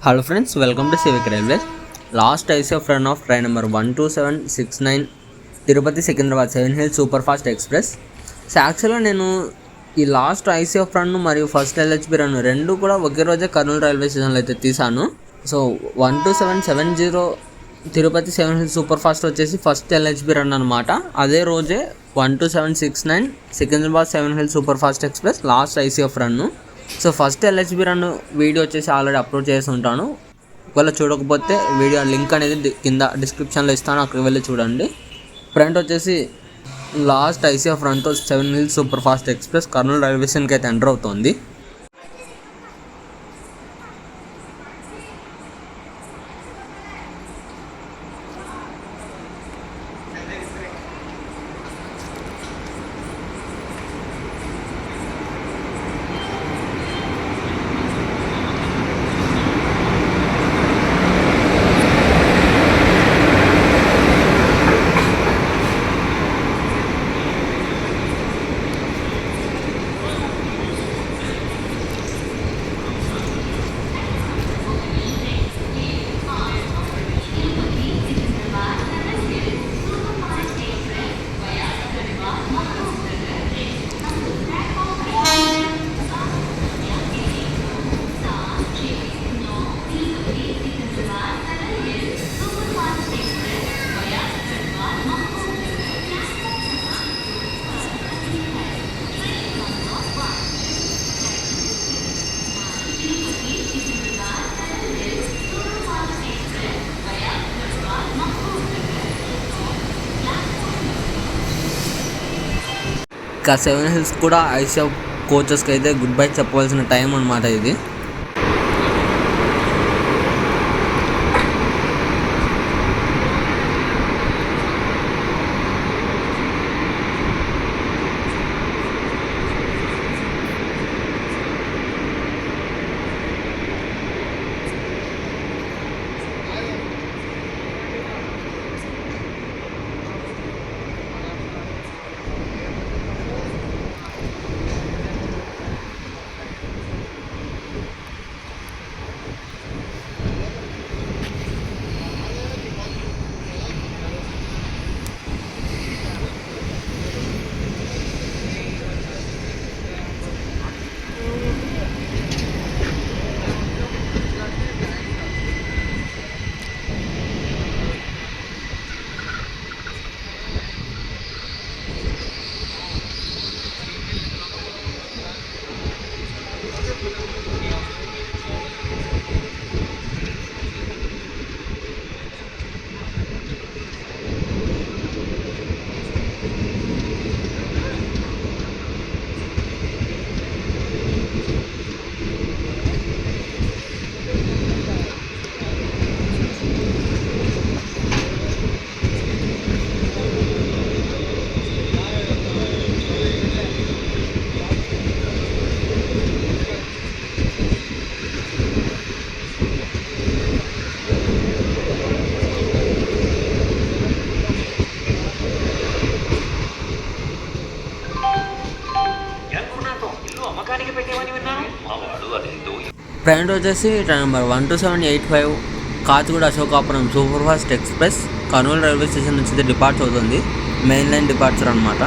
Hello friends, welcome to Civic Railways. Last ICF run of train number 12769 Tirupati Secunderabad 7 Hills Superfast Express. So యాక్చువల్గా నేను ఈ last ICF run మరియు first LHB run రెండు కూడా ఒకే రోజే Kurnool railway స్టేషన్లో అయితే తీసాను. So 12770 Tirupati 7 hills super fast వచ్చేసి ఫస్ట్ ఎల్హెచ్బి రన్ అనమాట. అదే రోజే 12769 Secunderabad 7 hills super fast express last ICF run. So first LHB run video వచ్చేసి ఆల్రెడీ అప్లోడ్ చేసి ఉంటాను. ఒకవేళ చూడకపోతే వీడియో లింక్ అనేది కింద డిస్క్రిప్షన్లో ఇస్తాను, అక్కడికి వెళ్ళి చూడండి. ఫ్రంట్ వచ్చేసి లాస్ట్ ఐసీఎఫ్ రన్తో 7 hills super fast express Kurnool railway స్టేషన్కి అయితే ఎంటర్ అవుతుంది. ఇంకా 7 హిల్స్ కూడా ఐసీఎఫ్ కోచెస్కి అయితే గుడ్ బై చెప్పవలసిన టైం అనమాట ఇది. ట్రైన్ వచ్చేసి train number 12785 Kacheguda Ashokapuram super fast express Kurnool railway station నుంచి డిపార్చ్ అవుతుంది. మెయిన్ లైన్ డిపార్చర్ అనమాట.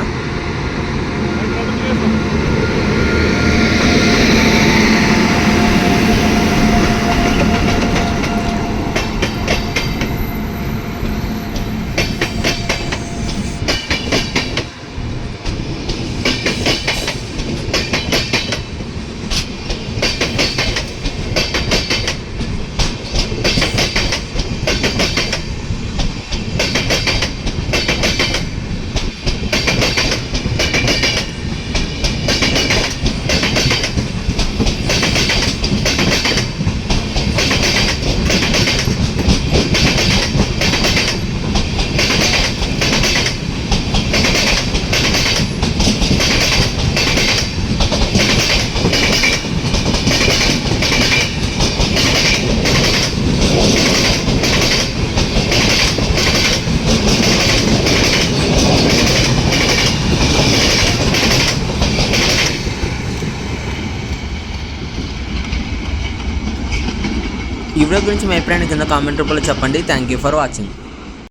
ఈ వీడియో గురించి మీ అభిప్రాయాన్ని కింద కామెంట్ రూపంలో చెప్పండి. Thank you for watching.